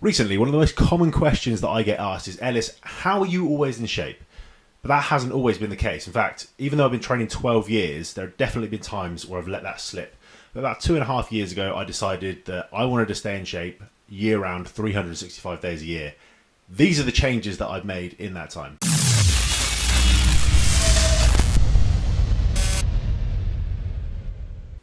Recently, one of the most common questions that I get asked is, Ellis, how are you always in shape? But that hasn't always been the case. In fact, even though I've been training 12 years, there have definitely been times where I've let that slip. But about 2.5 years ago, I decided that I wanted to stay in shape year-round, 365 days a year. These are the changes that I've made in that time.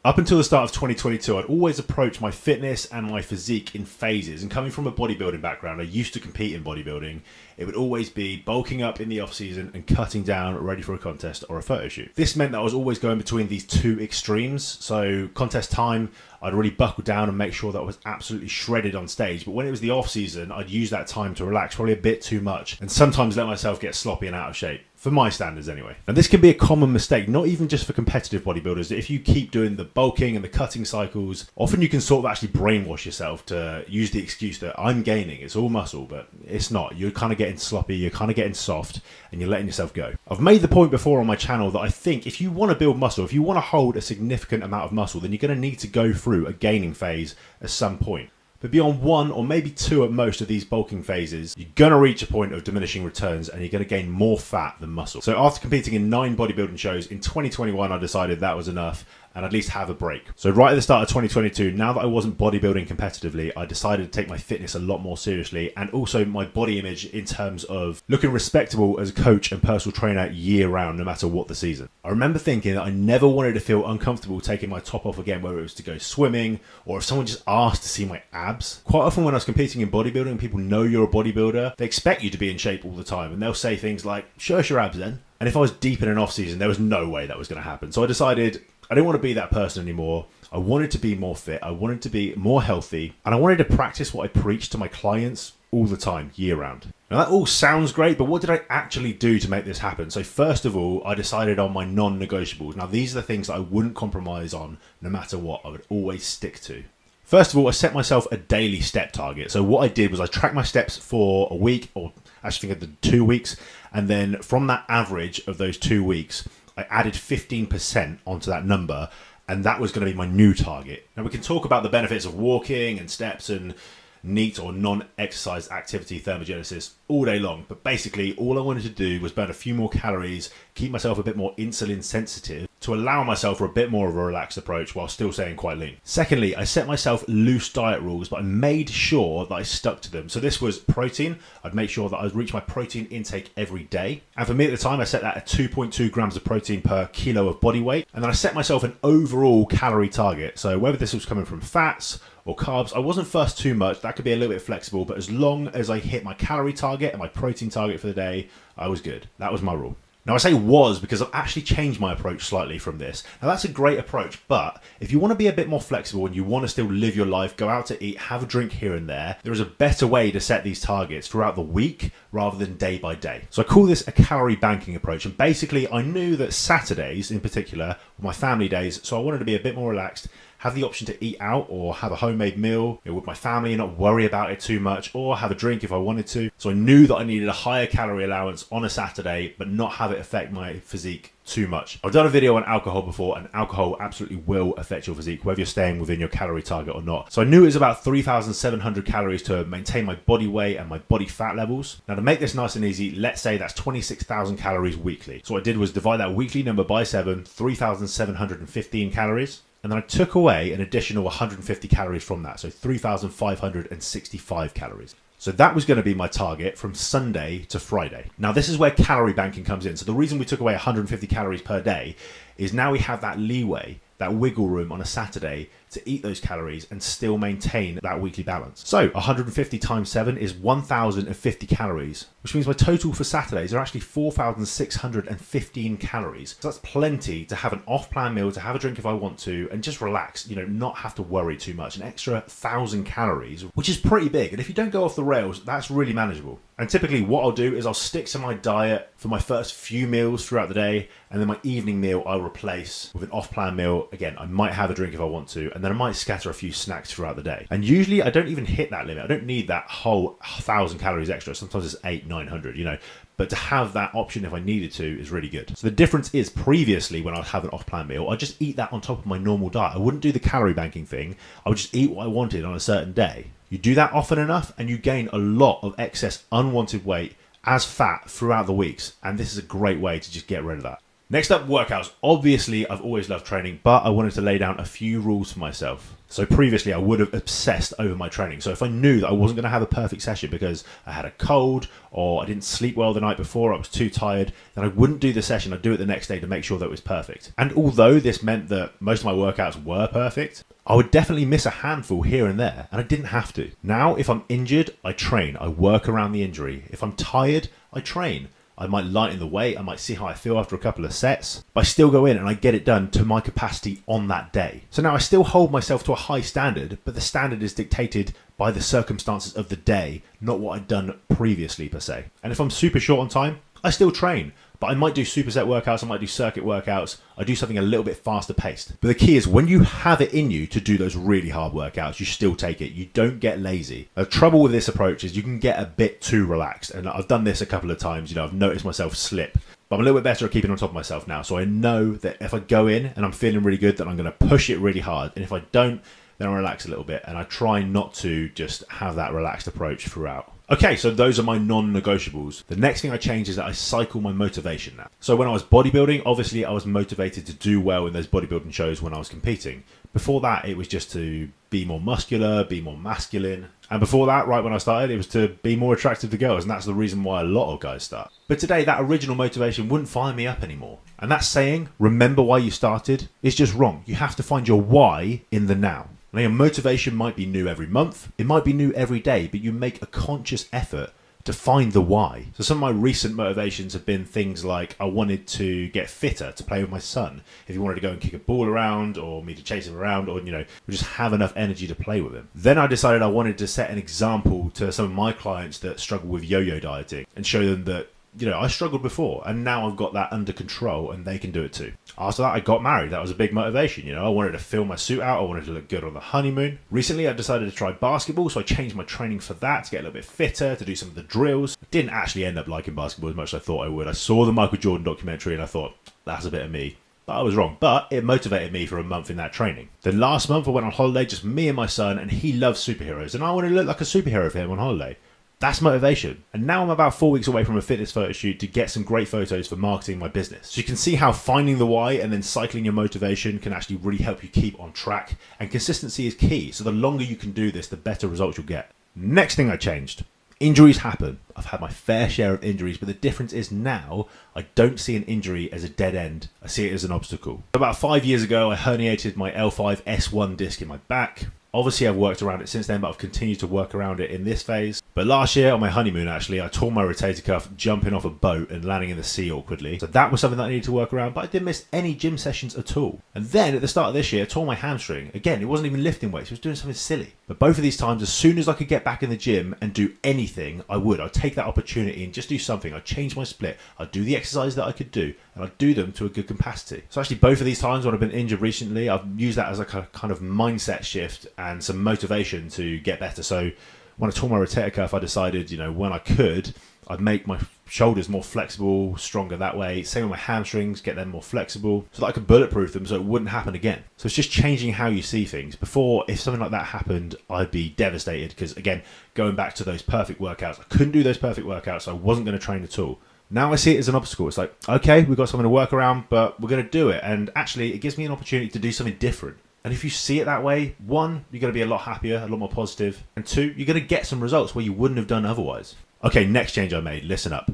Up until the start of 2022, I'd always approach my fitness and my physique in phases. And coming from a bodybuilding background, I used to compete in bodybuilding. It would always be bulking up in the off season and cutting down ready for a contest or a photo shoot. This meant that I was always going between these two extremes. So contest time, I'd really buckle down and make sure that I was absolutely shredded on stage. But when it was the off season, I'd use that time to relax probably a bit too much and sometimes let myself get sloppy and out of shape. For my standards anyway. And this can be a common mistake, not even just for competitive bodybuilders. If you keep doing the bulking and the cutting cycles, often you can sort of actually brainwash yourself to use the excuse that I'm gaining, it's all muscle, but it's not. You're kind of getting sloppy, you're kind of getting soft, and you're letting yourself go. I've made the point before on my channel that I think if you want to build muscle, if you want to hold a significant amount of muscle, then you're going to need to go through a gaining phase at some point. But beyond one or maybe two at most of these bulking phases, you're going to reach a point of diminishing returns and you're going to gain more fat than muscle. So after competing in 9 bodybuilding shows, in 2021 I decided that was enough and at least have a break. So right at the start of 2022, now that I wasn't bodybuilding competitively, I decided to take my fitness a lot more seriously and also my body image in terms of looking respectable as a coach and personal trainer year round, no matter what the season. I remember thinking that I never wanted to feel uncomfortable taking my top off again, whether it was to go swimming or if someone just asked to see my abs. Quite often when I was competing in bodybuilding, people know you're a bodybuilder, they expect you to be in shape all the time and they'll say things like, show us your abs then. And if I was deep in an off season, there was no way that was going to happen. So I decided I didn't want to be that person anymore. I wanted to be more fit. I wanted to be more healthy. And I wanted to practice what I preach to my clients all the time, year round. Now that all sounds great, but what did I actually do to make this happen? So first of all, I decided on my non-negotiables. Now these are the things that I wouldn't compromise on no matter what. I would always stick to. First of all, I set myself a daily step target. So what I did was I tracked my steps for a week, or actually I think I did 2 weeks. And then from that average of those 2 weeks, I added 15% onto that number, and that was going to be my new target. Now we can talk about the benefits of walking and steps and NEAT or non-exercise activity thermogenesis all day long, but basically all I wanted to do was burn a few more calories, keep myself a bit more insulin sensitive to allow myself for a bit more of a relaxed approach while still staying quite lean. Secondly, I set myself loose diet rules, but I made sure that I stuck to them. So this was protein. I'd make sure that I reach my protein intake every day. And for me at the time, I set that at 2.2 grams of protein per kilo of body weight. And then I set myself an overall calorie target. So whether this was coming from fats or carbs, I wasn't fussed too much. That could be a little bit flexible, but as long as I hit my calorie target and my protein target for the day, I was good. That was my rule. Now I say was because I've actually changed my approach slightly from this. Now that's a great approach, but if you want to be a bit more flexible and you want to still live your life, go out to eat, have a drink here and there is a better way to set these targets throughout the week rather than day by day. So I call this a calorie banking approach. And basically I knew that Saturdays in particular were my family days, so I wanted to be a bit more relaxed, have the option to eat out or have a homemade meal with my family and not worry about it too much, or have a drink if I wanted to. So I knew that I needed a higher calorie allowance on a Saturday, but not have it affect my physique too much. I've done a video on alcohol before, and alcohol absolutely will affect your physique, whether you're staying within your calorie target or not. So I knew it was about 3,700 calories to maintain my body weight and my body fat levels. Now to make this nice and easy, let's say that's 26,000 calories weekly. So what I did was divide that weekly number by 7, 3,715 calories. And then I took away an additional 150 calories from that, so 3,565 calories. So that was going to be my target from Sunday to Friday. Now this is where calorie banking comes in. So the reason we took away 150 calories per day is now we have that leeway, that wiggle room on a Saturday to eat those calories and still maintain that weekly balance. So 150 times 7 is 1,050 calories, which means my total for Saturdays are actually 4,615 calories. So that's plenty to have an off-plan meal, to have a drink if I want to, and just relax, not have to worry too much. An extra 1,000 calories, which is pretty big. And if you don't go off the rails, that's really manageable. And typically what I'll do is I'll stick to my diet for my first few meals throughout the day, and then my evening meal I'll replace with an off-plan meal. Again, I might have a drink if I want to, and then I might scatter a few snacks throughout the day. And usually I don't even hit that limit. I don't need that whole 1,000 calories extra. Sometimes it's 800-900, but to have that option if I needed to is really good. So the difference is previously when I'd have an off-plan meal, I'd just eat that on top of my normal diet. I wouldn't do the calorie banking thing. I would just eat what I wanted on a certain day. You do that often enough and you gain a lot of excess unwanted weight as fat throughout the weeks. And this is a great way to just get rid of that. Next up, workouts. Obviously, I've always loved training, but I wanted to lay down a few rules for myself. So previously, I would have obsessed over my training. So if I knew that I wasn't going to have a perfect session because I had a cold or I didn't sleep well the night before, I was too tired, then I wouldn't do the session. I'd do it the next day to make sure that it was perfect. And although this meant that most of my workouts were perfect, I would definitely miss a handful here and there, and I didn't have to. Now, if I'm injured, I train. I work around the injury. If I'm tired, I train. I might lighten the weight, I might see how I feel after a couple of sets, but I still go in and I get it done to my capacity on that day. So now I still hold myself to a high standard, but the standard is dictated by the circumstances of the day, not what I'd done previously per se. And if I'm super short on time, I still train. But I might do superset workouts, I might do circuit workouts, I do something a little bit faster paced. But the key is when you have it in you to do those really hard workouts, you still take it. You don't get lazy. The trouble with this approach is you can get a bit too relaxed. And I've done this a couple of times, I've noticed myself slip. But I'm a little bit better at keeping on top of myself now. So I know that if I go in and I'm feeling really good, then I'm going to push it really hard. And if I don't, then I relax a little bit. And I try not to just have that relaxed approach throughout. Okay, so those are my non-negotiables. The next thing I change is that I cycle my motivation now. So when I was bodybuilding, obviously I was motivated to do well in those bodybuilding shows when I was competing. Before that, it was just to be more muscular, be more masculine. And before that, right when I started, it was to be more attractive to girls. And that's the reason why a lot of guys start. But today, that original motivation wouldn't fire me up anymore. And that saying, remember why you started, is just wrong. You have to find your why in the now. Now, your motivation might be new every month, it might be new every day, but you make a conscious effort to find the why. So some of my recent motivations have been things like I wanted to get fitter to play with my son. If he wanted to go and kick a ball around or me to chase him around or, just have enough energy to play with him. Then I decided I wanted to set an example to some of my clients that struggle with yo-yo dieting and show them that I struggled before and now I've got that under control and they can do it too. After that, I got married. That was a big motivation. I wanted to fill my suit out. I wanted to look good on the honeymoon. Recently, I decided to try basketball, so I changed my training for that to get a little bit fitter, to do some of the drills. I didn't actually end up liking basketball as much as I thought I would. I saw the Michael Jordan documentary and I thought, that's a bit of me. But I was wrong. But it motivated me for a month in that training. Then last month, I went on holiday, just me and my son, and he loves superheroes. And I wanted to look like a superhero for him on holiday. That's motivation. And now I'm about 4 weeks away from a fitness photo shoot to get some great photos for marketing my business. So you can see how finding the why and then cycling your motivation can actually really help you keep on track. And consistency is key. So the longer you can do this, the better results you'll get. Next thing I changed. Injuries happen. I've had my fair share of injuries, but the difference is now I don't see an injury as a dead end. I see it as an obstacle. About 5 years ago, I herniated my L5-S1 disc in my back. Obviously, I've worked around it since then, but I've continued to work around it in this phase. But last year, on my honeymoon, actually, I tore my rotator cuff jumping off a boat and landing in the sea awkwardly. So that was something that I needed to work around, but I didn't miss any gym sessions at all. And then, at the start of this year, I tore my hamstring. Again, it wasn't even lifting weights, it was doing something silly. But both of these times, as soon as I could get back in the gym and do anything, I would. I'd take that opportunity and just do something. I'd change my split. I'd do the exercise that I could do, and I'd do them to a good capacity. So actually, both of these times when I've been injured recently, I've used that as a kind of mindset shift and some motivation to get better. So when I tore my rotator cuff, I decided, when I could, I'd make my shoulders more flexible, stronger that way. Same with my hamstrings, get them more flexible so that I could bulletproof them so it wouldn't happen again. So it's just changing how you see things. Before, if something like that happened, I'd be devastated because, again, going back to those perfect workouts, I couldn't do those perfect workouts, so I wasn't going to train at all. Now I see it as an obstacle. It's like, okay, we've got something to work around, but we're going to do it. And actually, it gives me an opportunity to do something different. And if you see it that way, one, you're going to be a lot happier, a lot more positive. And two, you're going to get some results where you wouldn't have done otherwise. Okay, next change I made. Listen up.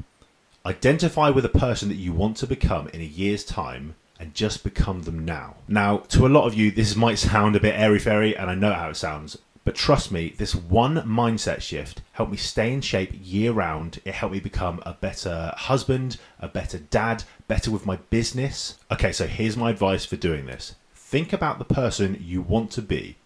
Identify with a person that you want to become in a year's time and just become them now. Now, to a lot of you, this might sound a bit airy-fairy, and I know how it sounds. But trust me, this one mindset shift helped me stay in shape year-round. It helped me become a better husband, a better dad, better with my business. Okay, so here's my advice for doing this. Think about the person you want to be,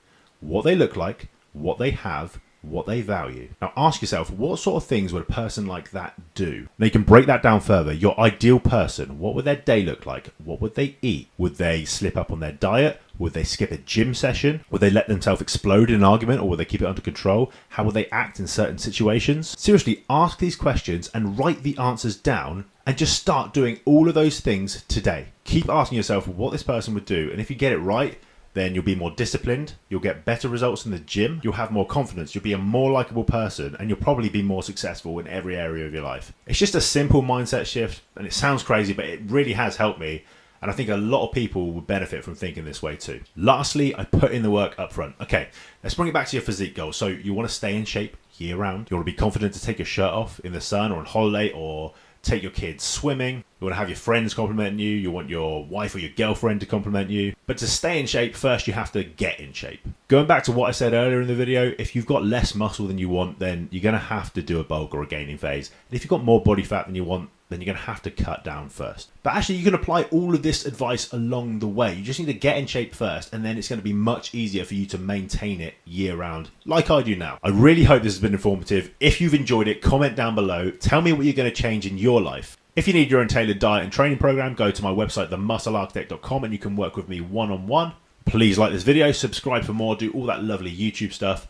what they look like, what they have, what they value. Now ask yourself, what sort of things would a person like that do? Now you can break that down further. Your ideal person, what would their day look like? What would they eat? Would they slip up on their diet? Would they skip a gym session? Would they let themselves explode in an argument, or would they keep it under control? How would they act in certain situations? Seriously, ask these questions and write the answers down and just start doing all of those things today. Keep asking yourself what this person would do, and if you get it right, then you'll be more disciplined, you'll get better results in the gym, you'll have more confidence, you'll be a more likable person, and you'll probably be more successful in every area of your life. It's just a simple mindset shift, and it sounds crazy, but it really has helped me. And I think a lot of people would benefit from thinking this way too. Lastly, I put in the work up front. Okay, let's bring it back to your physique goals. So you want to stay in shape year round. You want to be confident to take your shirt off in the sun or on holiday, or take your kids swimming. You want to have your friends compliment you. You want your wife or your girlfriend to compliment you. But to stay in shape, first you have to get in shape. Going back to what I said earlier in the video, if you've got less muscle than you want, then you're going to have to do a bulk or a gaining phase. And if you've got more body fat than you want, then you're going to have to cut down first. But actually, you can apply all of this advice along the way. You just need to get in shape first, and then it's going to be much easier for you to maintain it year round, like I do now. I really hope this has been informative. If you've enjoyed it, comment down below. Tell me what you're going to change in your life. If you need your own tailored diet and training program, go to my website, themusclearchitect.com, and you can work with me one-on-one. Please like this video, subscribe for more, do all that lovely YouTube stuff,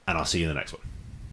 and I'll see you in the next one.